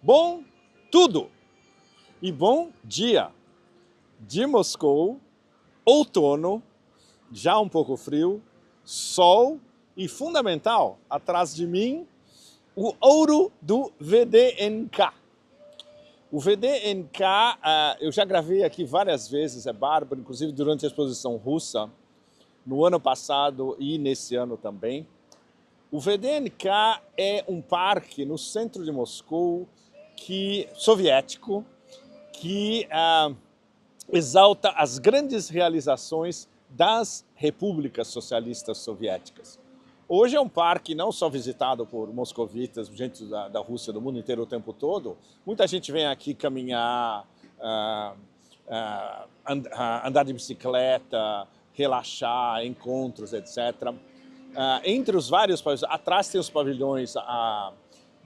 Bom tudo e bom dia de Moscou, outono, já um pouco frio, sol e fundamental, atrás de mim, o ouro do VDNK. O VDNK, eu já gravei aqui várias vezes, é bárbaro, inclusive durante a exposição russa, no ano passado e nesse ano também. O VDNK é um parque no centro de Moscou, soviético, que exalta as grandes realizações das repúblicas socialistas soviéticas. Hoje é um parque não só visitado por moscovitas, gente da Rússia, do mundo inteiro o tempo todo. Muita gente vem aqui caminhar, andar de bicicleta, relaxar, encontros, etc. Entre os vários pavilhões, atrás tem os pavilhões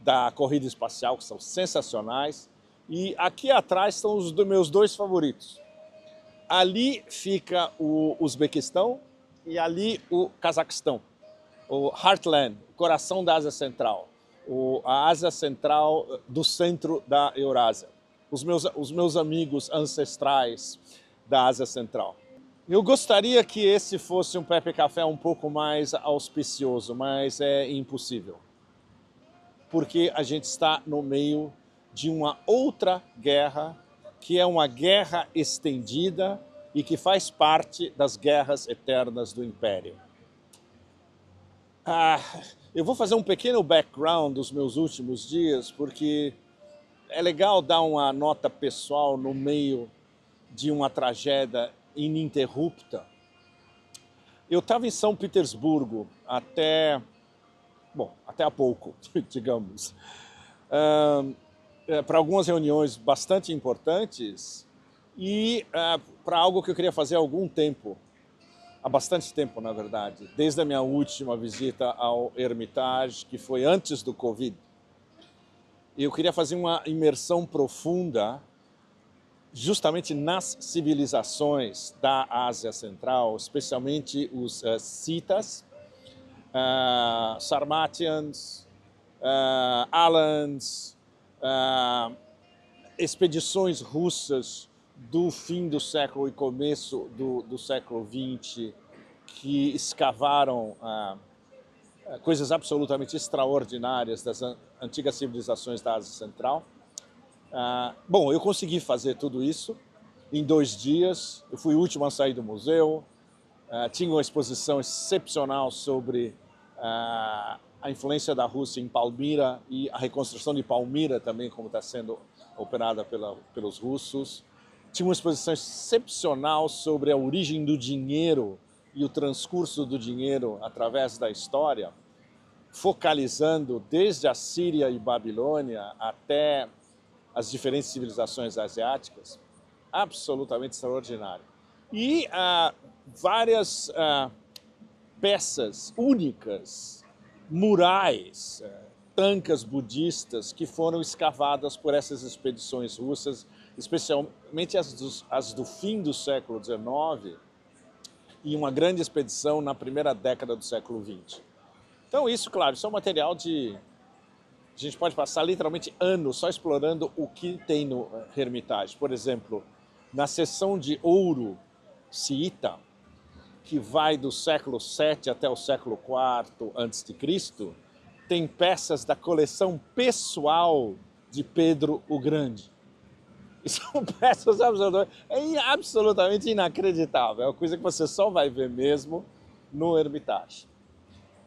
da corrida espacial, que são sensacionais, e aqui atrás estão os meus dois favoritos. Ali fica o Uzbequistão e ali o Cazaquistão, o Heartland, o coração da Ásia Central, a Ásia Central do centro da Eurásia, os meus amigos ancestrais da Ásia Central. Eu gostaria que esse fosse um Pepe Café um pouco mais auspicioso, mas é impossível, porque a gente está no meio de uma outra guerra, que é uma guerra estendida e que faz parte das guerras eternas do Império. Eu vou fazer um pequeno background dos meus últimos dias, porque é legal dar uma nota pessoal no meio de uma tragédia ininterrupta. Eu estava em São Petersburgo até há pouco, digamos, para algumas reuniões bastante importantes e para algo que eu queria fazer há algum tempo, há bastante tempo, na verdade, desde a minha última visita ao Hermitage, que foi antes do Covid. Eu queria fazer uma imersão profunda justamente nas civilizações da Ásia Central, especialmente os Citas, Sarmatians, Alans, expedições russas do fim do século e começo do século XX, que escavaram coisas absolutamente extraordinárias das antigas civilizações da Ásia Central. Bom, eu consegui fazer tudo isso em 2 dias. Eu fui o último a sair do museu. Tinha uma exposição excepcional sobre a influência da Rússia em Palmira e a reconstrução de Palmira também, como está sendo operada pelos russos. Tinha uma exposição excepcional sobre a origem do dinheiro e o transcurso do dinheiro através da história, focalizando desde a Síria e Babilônia até as diferentes civilizações asiáticas. Absolutamente extraordinário. E várias peças únicas, murais, tancas budistas que foram escavadas por essas expedições russas, especialmente as do fim do século XIX e uma grande expedição na primeira década do século XX. Então isso, claro, isso é um material de... A gente pode passar literalmente anos só explorando o que tem no Hermitage. Por exemplo, na seção de ouro xiita, que vai do século VII até o século IV a.C., tem peças da coleção pessoal de Pedro o Grande. E são peças absolutamente inacreditáveis. É uma coisa que você só vai ver mesmo no Hermitage.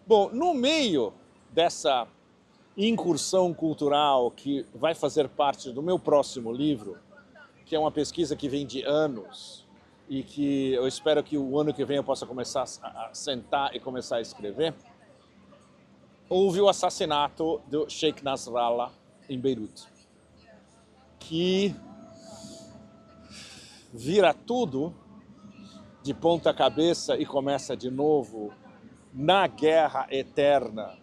Bom, no meio dessa incursão cultural que vai fazer parte do meu próximo livro, que é uma pesquisa que vem de anos e que eu espero que o ano que vem eu possa começar a sentar e começar a escrever, houve o assassinato do Sheikh Nasrallah em Beirute, que vira tudo de ponta cabeça e começa de novo na guerra eterna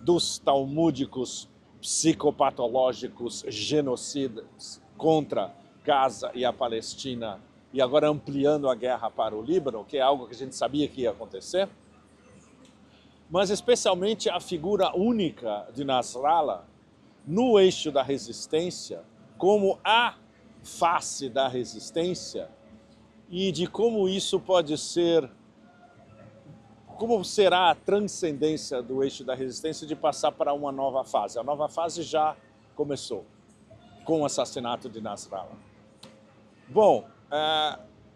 dos talmúdicos psicopatológicos genocidas contra Gaza e a Palestina, e agora ampliando a guerra para o Líbano, que é algo que a gente sabia que ia acontecer, mas especialmente a figura única de Nasrallah, no eixo da resistência, como a face da resistência e de como isso pode ser, como será a transcendência do eixo da resistência de passar para uma nova fase. A nova fase já começou com o assassinato de Nasrallah. Bom,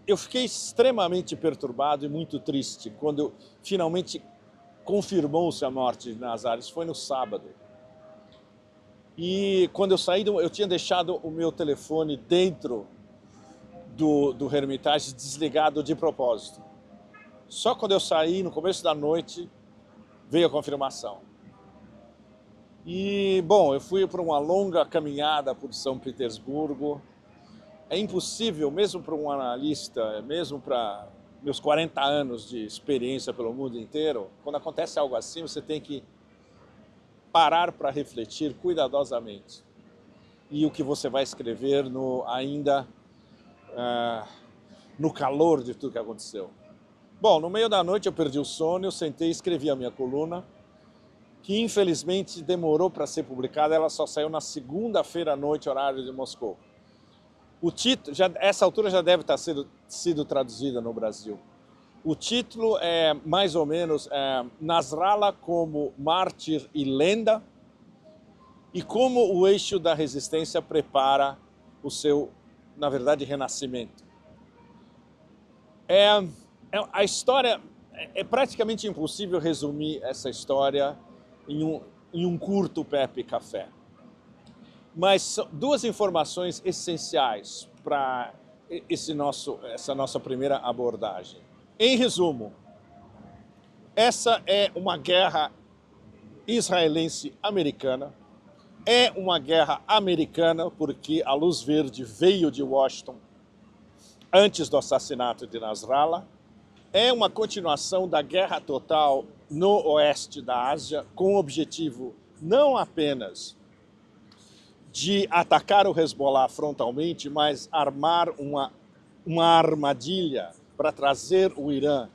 eu fiquei extremamente perturbado e muito triste quando finalmente confirmou-se a morte de Nazar. Isso foi no sábado. E quando eu saí, eu tinha deixado o meu telefone dentro do Hermitage desligado de propósito. Só quando eu saí, no começo da noite, veio a confirmação. E, bom, eu fui para uma longa caminhada por São Petersburgo. É impossível, mesmo para um analista, mesmo para meus 40 anos de experiência pelo mundo inteiro, quando acontece algo assim, você tem que parar para refletir cuidadosamente. E o que você vai escrever no calor de tudo que aconteceu. Bom, no meio da noite eu perdi o sono, eu sentei e escrevi a minha coluna, que infelizmente demorou para ser publicada, ela só saiu na segunda-feira à noite, horário de Moscou. O título, essa altura já deve estar sido traduzida no Brasil. O título é mais ou menos Nasrallah como mártir e lenda e como o eixo da resistência prepara o seu, na verdade, renascimento. A história, é praticamente impossível resumir essa história em um curto Pepe Café. Mas são duas informações essenciais para essa nossa primeira abordagem. Em resumo, essa é uma guerra israelense-americana, é uma guerra americana porque a luz verde veio de Washington antes do assassinato de Nasrallah, é uma continuação da guerra total no oeste da Ásia, com o objetivo não apenas de atacar o Hezbollah frontalmente, mas armar uma armadilha para trazer o Irã.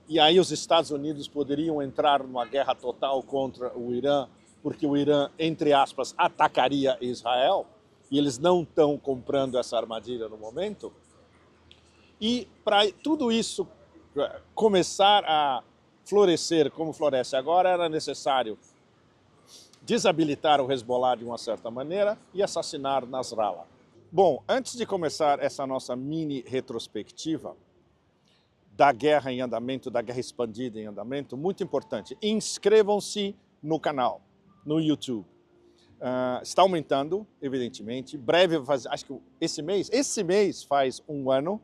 E aí os Estados Unidos poderiam entrar numa guerra total contra o Irã, porque o Irã, entre aspas, atacaria Israel, e eles não estão comprando essa armadilha no momento. E para tudo isso começar a florescer como floresce agora, era necessário desabilitar o Hezbollah de uma certa maneira e assassinar Nasrallah. Bom, antes de começar essa nossa mini retrospectiva da guerra em andamento, da guerra expandida em andamento, muito importante, inscrevam-se no canal, no YouTube. Está aumentando, evidentemente, breve, acho que esse mês faz um ano.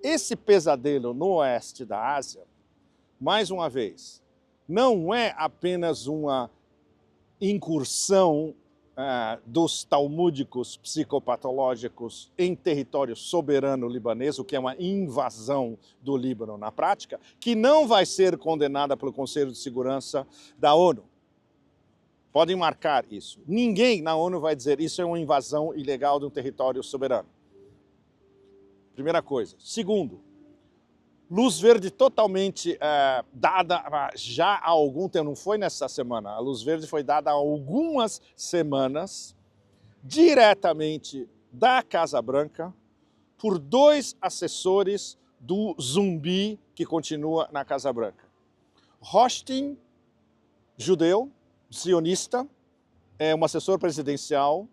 Esse pesadelo no oeste da Ásia, mais uma vez, não é apenas uma incursão dos talmúdicos psicopatológicos em território soberano libanês, o que é uma invasão do Líbano na prática, que não vai ser condenada pelo Conselho de Segurança da ONU. Podem marcar isso. Ninguém na ONU vai dizer isso é uma invasão ilegal de um território soberano. Primeira coisa. Segundo, luz verde totalmente dada já há algum tempo, não foi nessa semana, a luz verde foi dada há algumas semanas, diretamente da Casa Branca, por 2 assessores do zumbi que continua na Casa Branca. Rothstein, judeu, sionista, é um assessor presidencial,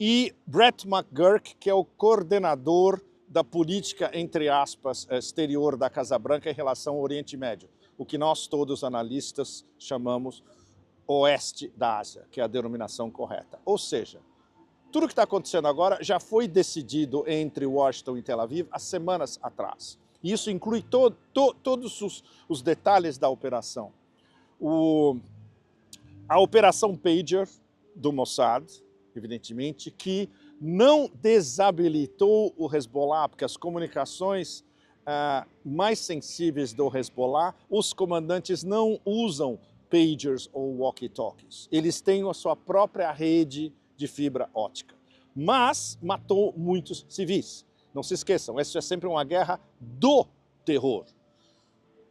e Brett McGurk, que é o coordenador da política, entre aspas, exterior da Casa Branca em relação ao Oriente Médio, o que nós todos analistas chamamos Oeste da Ásia, que é a denominação correta. Ou seja, tudo que está acontecendo agora já foi decidido entre Washington e Tel Aviv há semanas atrás. E isso inclui todos os detalhes da operação. A Operação Pager do Mossad, evidentemente, que não desabilitou o Hezbollah, porque as comunicações mais sensíveis do Hezbollah, os comandantes não usam pagers ou walkie-talkies. Eles têm a sua própria rede de fibra ótica. Mas matou muitos civis. Não se esqueçam, essa é sempre uma guerra do terror.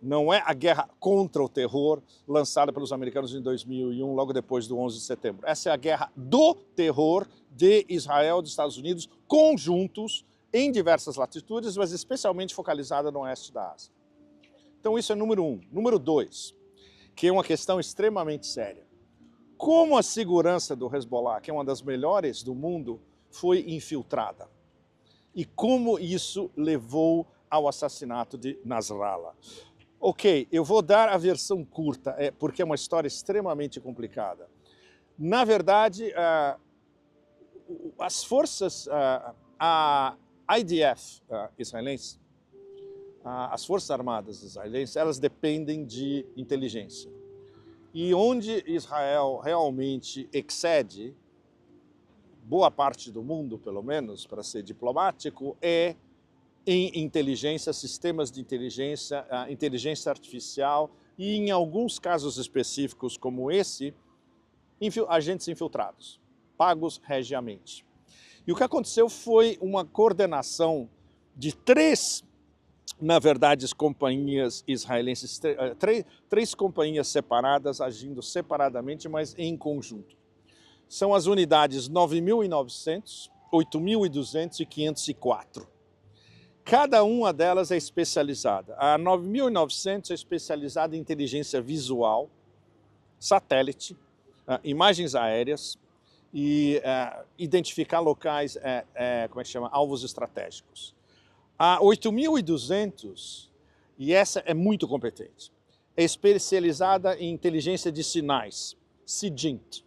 Não é a guerra contra o terror lançada pelos americanos em 2001, logo depois do 11 de setembro. Essa é a guerra do terror de Israel e dos Estados Unidos, conjuntos em diversas latitudes, mas especialmente focalizada no oeste da Ásia. Então isso é número 1. Número 2, que é uma questão extremamente séria. Como a segurança do Hezbollah, que é uma das melhores do mundo, foi infiltrada? E como isso levou ao assassinato de Nasrallah? Ok, eu vou dar a versão curta, porque é uma história extremamente complicada. Na verdade, as forças, a IDF israelense, as Forças Armadas israelenses, elas dependem de inteligência. E onde Israel realmente excede, boa parte do mundo, pelo menos, para ser diplomático, é em inteligência, sistemas de inteligência, inteligência artificial e, em alguns casos específicos como esse, agentes infiltrados, pagos regiamente. E o que aconteceu foi uma coordenação de na verdade, companhias israelenses, três companhias separadas, agindo separadamente, mas em conjunto. São as unidades 9.900, 8.200 e 504. Cada uma delas é especializada. A 9.900 é especializada em inteligência visual, satélite, imagens aéreas e identificar locais, como é que chama? Alvos estratégicos. A 8.200, e essa é muito competente, é especializada em inteligência de sinais, SIGINT,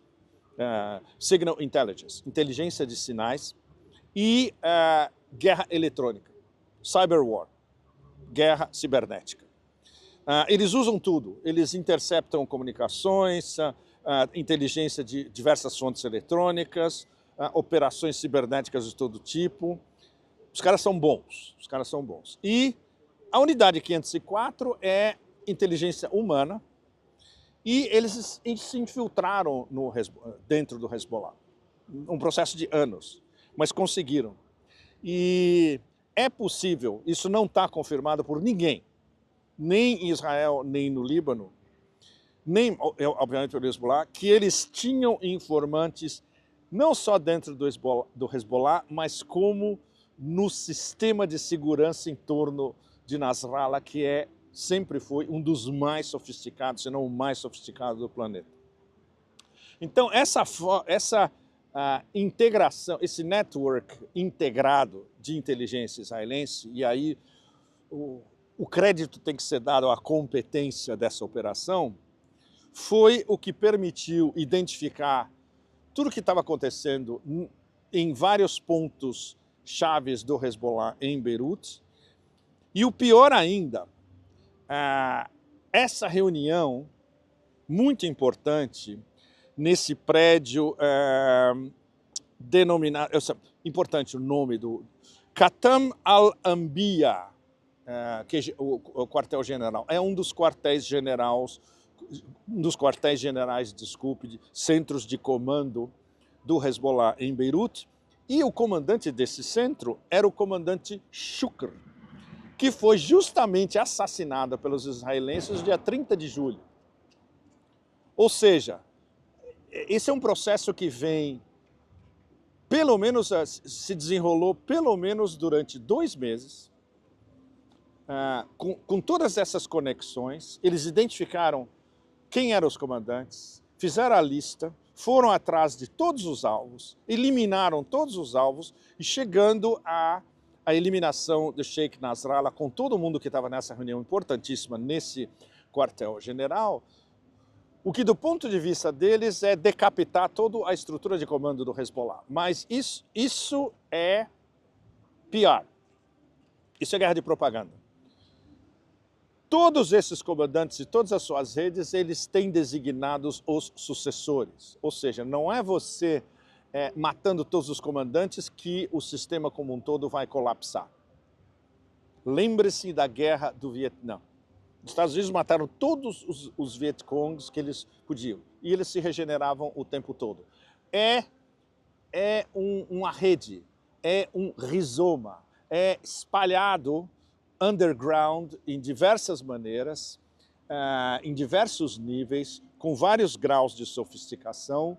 Signal Intelligence, inteligência de sinais, e guerra eletrônica. Cyberwar, guerra cibernética. Eles usam tudo, eles interceptam comunicações, inteligência de diversas fontes eletrônicas, operações cibernéticas de todo tipo. Os caras são bons, E a unidade 504 é inteligência humana e eles se infiltraram dentro do Hezbollah. Um processo de anos, mas conseguiram. E é possível, isso não está confirmado por ninguém, nem em Israel, nem no Líbano, nem, obviamente, pelo Hezbollah, que eles tinham informantes não só dentro do Hezbollah, mas como no sistema de segurança em torno de Nasrallah, que sempre foi um dos mais sofisticados, se não o mais sofisticado do planeta. Então, essa integração, esse network integrado de inteligência israelense, e aí o crédito tem que ser dado à competência dessa operação, foi o que permitiu identificar tudo o que estava acontecendo em vários pontos chaves do Hezbollah em Beirute. E o pior ainda, essa reunião muito importante nesse prédio denominado, importante o nome do Khatam al-Anbiya, que é o quartel-general, é um dos quartéis-generais, de centros de comando do Hezbollah em Beirute, e o comandante desse centro era o comandante Shukr, que foi justamente assassinado pelos israelenses no dia 30 de julho. Ou seja, esse é um processo que vem, pelo menos, se desenrolou pelo menos durante 2 meses, com todas essas conexões. Eles identificaram quem eram os comandantes, fizeram a lista, foram atrás de todos os alvos, eliminaram todos os alvos e chegando à eliminação do Sheikh Nasrallah, com todo mundo que estava nessa reunião importantíssima nesse quartel-general, o que do ponto de vista deles é decapitar toda a estrutura de comando do Hezbollah. Mas isso é pior. Isso é guerra de propaganda. Todos esses comandantes e todas as suas redes, eles têm designados os sucessores. Ou seja, não é você matando todos os comandantes que o sistema como um todo vai colapsar. Lembre-se da guerra do Vietnã. Os Estados Unidos mataram todos os Vietcongs que eles podiam. E eles se regeneravam o tempo todo. É uma rede, é um rizoma, é espalhado underground em diversas maneiras, em diversos níveis, com vários graus de sofisticação,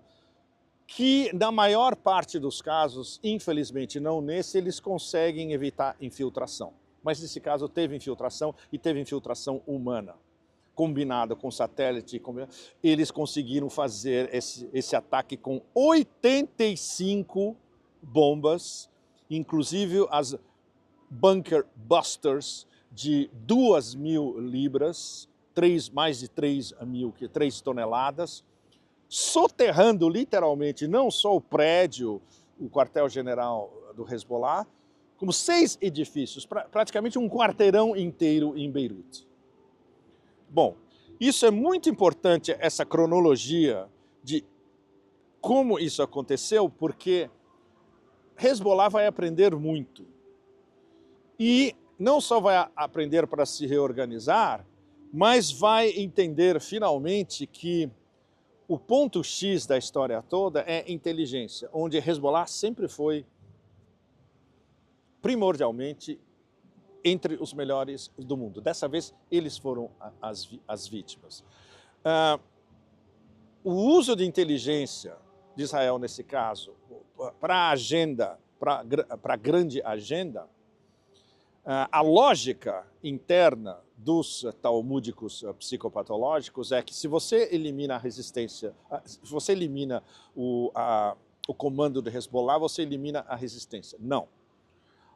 que na maior parte dos casos, infelizmente não nesse, eles conseguem evitar infiltração. Mas nesse caso teve infiltração e teve infiltração humana. Combinado com satélite, eles conseguiram fazer esse ataque com 85 bombas, inclusive as Bunker Busters de 2.000 libras, mais de 3 toneladas, soterrando literalmente não só o prédio, o quartel-general do Hezbollah, como 6 edifícios, praticamente um quarteirão inteiro em Beirute. Bom, isso é muito importante, essa cronologia de como isso aconteceu, porque Hezbollah vai aprender muito. E não só vai aprender para se reorganizar, mas vai entender finalmente que o ponto X da história toda é inteligência, onde Hezbollah sempre foi primordialmente entre os melhores do mundo. Dessa vez, eles foram as vítimas. O uso de inteligência de Israel, nesse caso, para a agenda, para a grande agenda, a lógica interna dos talmúdicos psicopatológicos é que se você elimina a resistência, se você elimina o comando de Hezbollah, você elimina a resistência. Não.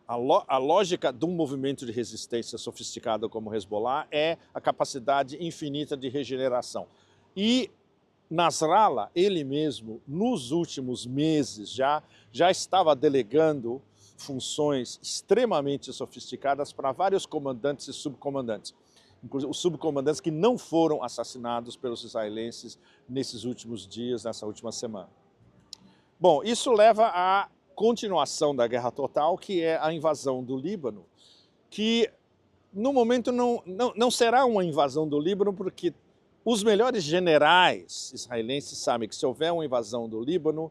A lógica de um movimento de resistência sofisticado como o Hezbollah é a capacidade infinita de regeneração. E Nasrallah, ele mesmo, nos últimos meses já estava delegando funções extremamente sofisticadas para vários comandantes e subcomandantes, inclusive os subcomandantes que não foram assassinados pelos israelenses nesses últimos dias, nessa última semana. Bom, isso leva à continuação da guerra total, que é a invasão do Líbano, que no momento não será uma invasão do Líbano, porque os melhores generais israelenses sabem que se houver uma invasão do Líbano,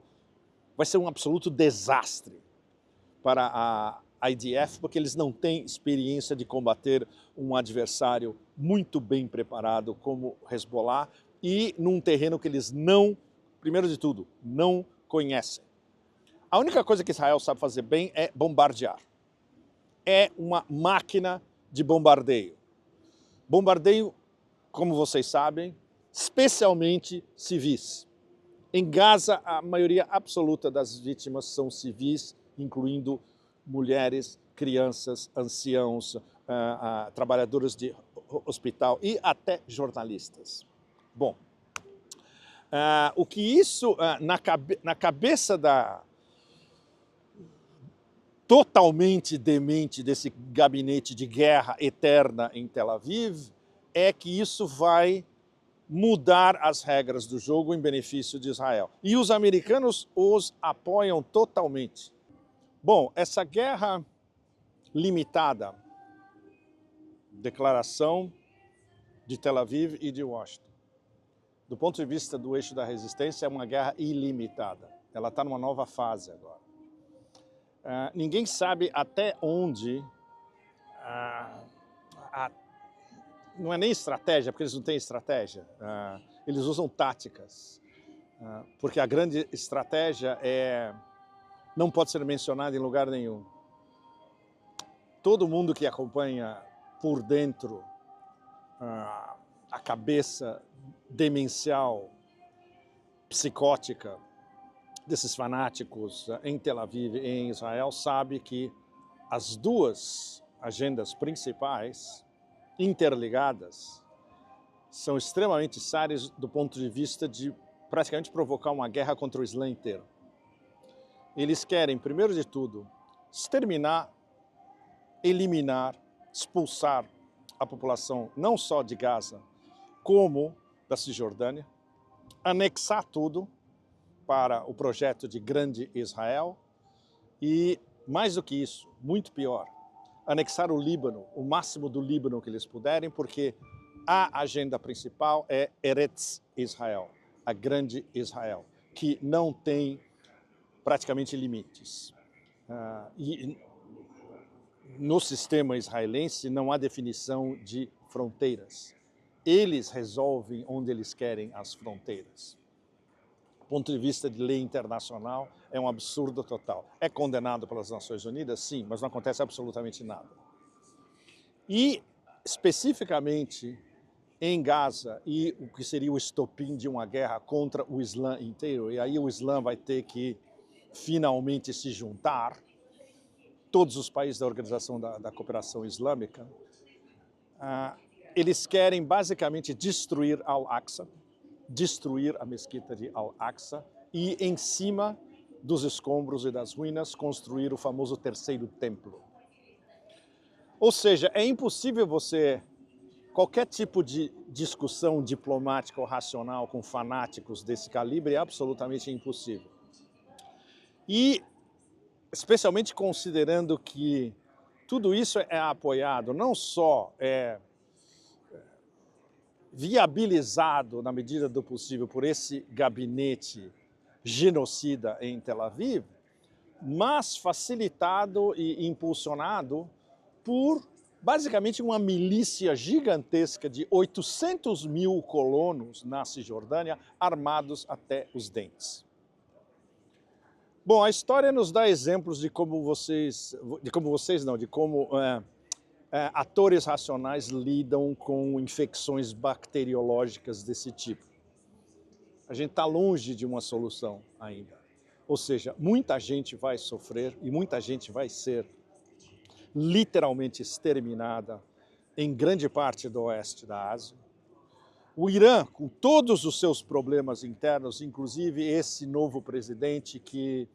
vai ser um absoluto desastre para a IDF, porque eles não têm experiência de combater um adversário muito bem preparado como Hezbollah e num terreno que eles não, primeiro de tudo, não conhecem. A única coisa que Israel sabe fazer bem é bombardear. É uma máquina de bombardeio. Bombardeio, como vocês sabem, especialmente civis. Em Gaza, a maioria absoluta das vítimas são civis, incluindo mulheres, crianças, anciãos, trabalhadores de hospital e até jornalistas. Bom, o que isso, na cabeça totalmente demente desse gabinete de guerra eterna em Tel Aviv, é que isso vai mudar as regras do jogo em benefício de Israel. E os americanos os apoiam totalmente. Bom, essa guerra limitada, declaração de Tel Aviv e de Washington, do ponto de vista do eixo da resistência, é uma guerra ilimitada. Ela está numa nova fase agora. Ninguém sabe até onde, não é nem estratégia, porque eles não têm estratégia, eles usam táticas, porque a grande estratégia não pode ser mencionada em lugar nenhum. Todo mundo que acompanha por dentro a cabeça demencial, psicótica, desses fanáticos em Tel Aviv e em Israel sabe que as duas agendas principais, interligadas, são extremamente sérias do ponto de vista de praticamente provocar uma guerra contra o Islã inteiro. Eles querem, primeiro de tudo, exterminar, eliminar, expulsar a população não só de Gaza, como da Cisjordânia, anexar tudo para o projeto de grande Israel e, mais do que isso, muito pior, anexar o Líbano, o máximo do Líbano que eles puderem, porque a agenda principal é Eretz Israel, a grande Israel, que não tem praticamente limites. E no sistema israelense não há definição de fronteiras. Eles resolvem onde eles querem as fronteiras. Do ponto de vista de lei internacional, é um absurdo total. É condenado pelas Nações Unidas? Sim, mas não acontece absolutamente nada. E, especificamente, em Gaza, e o que seria o estopim de uma guerra contra o Islã inteiro, e aí o Islã vai ter que finalmente se juntar, todos os países da Organização da Cooperação Islâmica, eles querem basicamente destruir Al-Aqsa, destruir a mesquita de Al-Aqsa e, em cima dos escombros e das ruínas, construir o famoso terceiro templo. Ou seja, é impossível qualquer tipo de discussão diplomática ou racional com fanáticos desse calibre é absolutamente impossível. E, especialmente considerando que tudo isso é apoiado, não só viabilizado na medida do possível por esse gabinete genocida em Tel Aviv, mas facilitado e impulsionado por basicamente uma milícia gigantesca de 800 mil colonos na Cisjordânia, armados até os dentes. Bom, a história nos dá exemplos de como atores racionais lidam com infecções bacteriológicas desse tipo. A gente está longe de uma solução ainda. Ou seja, muita gente vai sofrer e muita gente vai ser literalmente exterminada em grande parte do oeste da Ásia. O Irã, com todos os seus problemas internos, inclusive esse novo presidente que,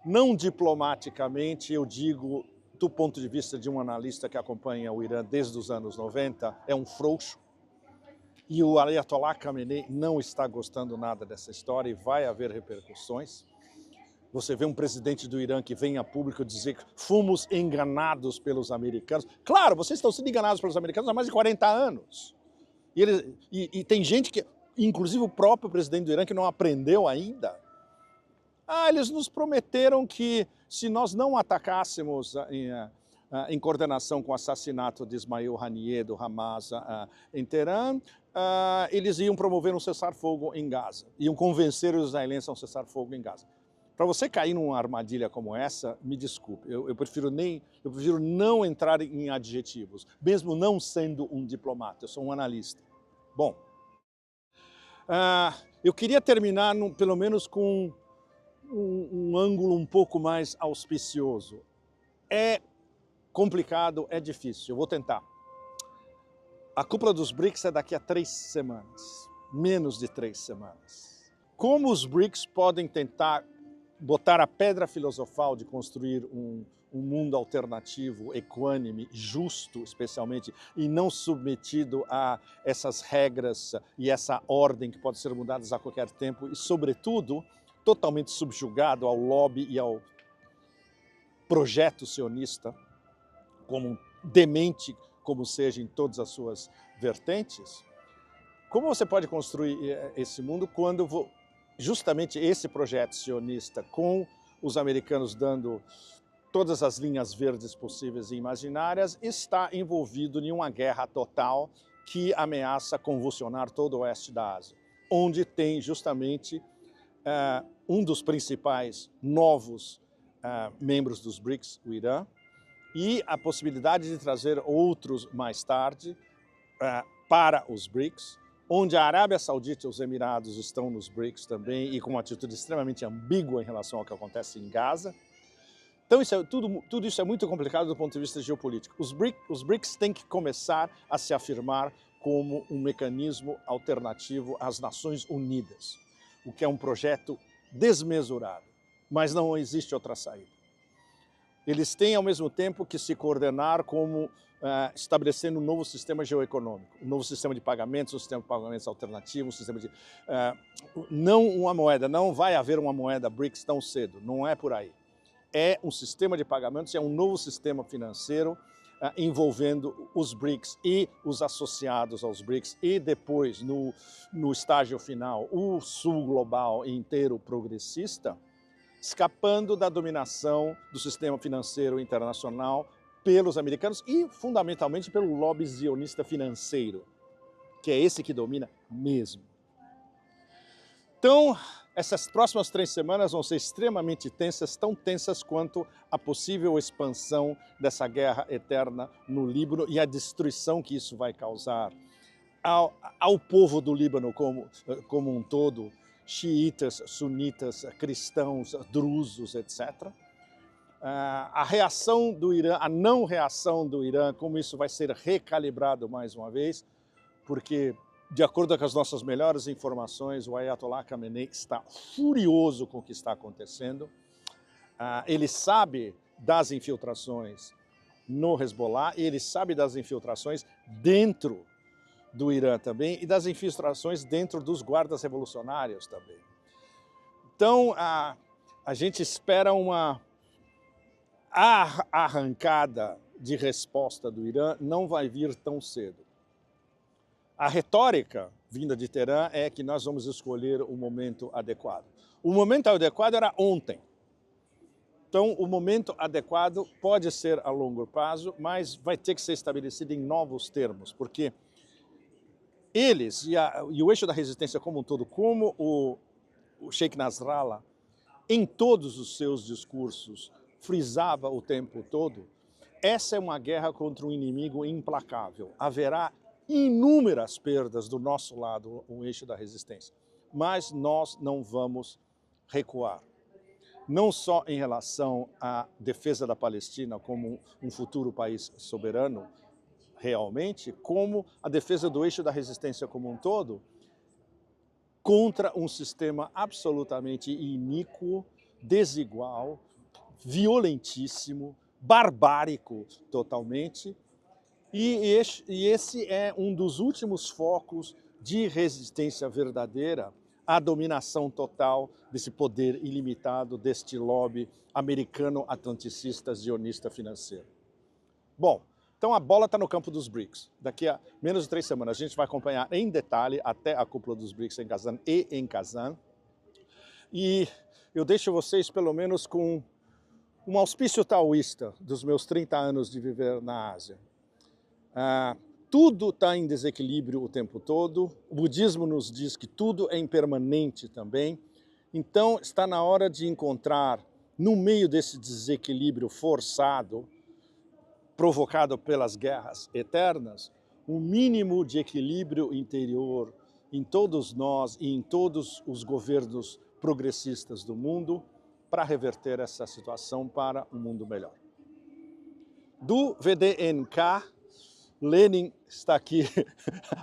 não diplomaticamente, eu digo, do ponto de vista de um analista que acompanha o Irã desde os anos 90, é um frouxo. E o Ayatollah Khamenei não está gostando nada dessa história e vai haver repercussões. Você vê um presidente do Irã que vem a público dizer que fomos enganados pelos americanos. Claro, vocês estão sendo enganados pelos americanos há mais de 40 anos. E tem gente que, inclusive o próprio presidente do Irã, que não aprendeu ainda. Eles nos prometeram que se nós não atacássemos em coordenação com o assassinato de Ismail Haniyeh do Hamas em Teherã, eles iam promover um cessar-fogo em Gaza, iam convencer os israelenses a um cessar-fogo em Gaza. Para você cair numa armadilha como essa, me desculpe, eu prefiro não entrar em adjetivos, mesmo não sendo um diplomata, eu sou um analista. Bom, eu queria terminar pelo menos com um ângulo um pouco mais auspicioso. É complicado, é difícil, eu vou tentar. A cúpula dos BRICS é daqui a 3 semanas, menos de 3 semanas. Como os BRICS podem tentar botar a pedra filosofal de construir um mundo alternativo, equânime, justo especialmente, e não submetido a essas regras e essa ordem que pode ser mudadas a qualquer tempo e, sobretudo, totalmente subjugado ao lobby e ao projeto sionista, como demente como seja em todas as suas vertentes. Como você pode construir esse mundo quando justamente esse projeto sionista, com os americanos dando todas as linhas verdes possíveis e imaginárias, está envolvido em uma guerra total que ameaça convulsionar todo o oeste da Ásia, onde tem justamente um dos principais novos membros dos BRICS, o Irã, e a possibilidade de trazer outros mais tarde para os BRICS, onde a Arábia Saudita e os Emirados estão nos BRICS também e com uma atitude extremamente ambígua em relação ao que acontece em Gaza. Então tudo isso é muito complicado do ponto de vista geopolítico. Os BRICS têm que começar a se afirmar como um mecanismo alternativo às Nações Unidas, o que é um projeto desmesurado, mas não existe outra saída. Eles têm, ao mesmo tempo, que se coordenar como estabelecendo um novo sistema geoeconômico, um novo sistema de pagamentos, um sistema de pagamentos alternativo, um sistema de... não uma moeda, não vai haver uma moeda BRICS tão cedo, não é por aí. É um sistema de pagamentos, é um novo sistema financeiro envolvendo os BRICS e os associados aos BRICS e depois, no estágio final, o sul global inteiro progressista, escapando da dominação do sistema financeiro internacional pelos americanos e, fundamentalmente, pelo lobby zionista financeiro, que é esse que domina mesmo. Então, essas próximas 3 semanas vão ser extremamente tensas, tão tensas quanto a possível expansão dessa guerra eterna no Líbano e a destruição que isso vai causar ao povo do Líbano como um todo, xiitas, sunitas, cristãos, drusos, etc. A reação do Irã, a não reação do Irã, como isso vai ser recalibrado mais uma vez, porque, de acordo com as nossas melhores informações, o Ayatollah Khamenei está furioso com o que está acontecendo. Ele sabe das infiltrações no Hezbollah e ele sabe das infiltrações dentro do Irã também e das infiltrações dentro dos guardas revolucionários também. Então, a gente espera uma arrancada de resposta do Irã, não vai vir tão cedo. A retórica vinda de Teherã é que nós vamos escolher o momento adequado. O momento adequado era ontem. Então, o momento adequado pode ser a longo prazo, mas vai ter que ser estabelecido em novos termos, porque eles e o eixo da resistência como um todo, como o Sheikh Nasrallah, em todos os seus discursos, frisava o tempo todo, essa é uma guerra contra um inimigo implacável. Haverá inúmeras perdas do nosso lado, o eixo da resistência, mas nós não vamos recuar. Não só em relação à defesa da Palestina como um futuro país soberano, realmente, como a defesa do eixo da resistência como um todo, contra um sistema absolutamente iníquo, desigual, violentíssimo, barbárico totalmente, e esse é um dos últimos focos de resistência verdadeira à dominação total desse poder ilimitado, deste lobby americano-atlanticista, zionista financeiro. Bom, então a bola está no campo dos BRICS. Daqui a menos de 3 semanas a gente vai acompanhar em detalhe até a cúpula dos BRICS em Kazan. E eu deixo vocês pelo menos com um auspício taoísta dos meus 30 anos de viver na Ásia. Tudo está em desequilíbrio o tempo todo, o budismo nos diz que tudo é impermanente também, então está na hora de encontrar, no meio desse desequilíbrio forçado, provocado pelas guerras eternas, um mínimo de equilíbrio interior em todos nós e em todos os governos progressistas do mundo para reverter essa situação para um mundo melhor. Do VDNK, Lenin está aqui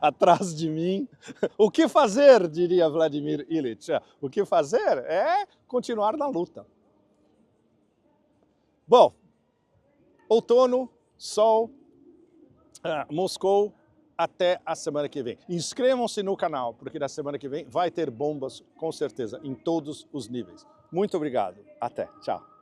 atrás de mim. O que fazer, diria Vladimir Ilyich. O que fazer é continuar na luta. Bom, outono, sol, Moscou, até a semana que vem. Inscrevam-se no canal, porque na semana que vem vai ter bombas, com certeza, em todos os níveis. Muito obrigado. Até. Tchau.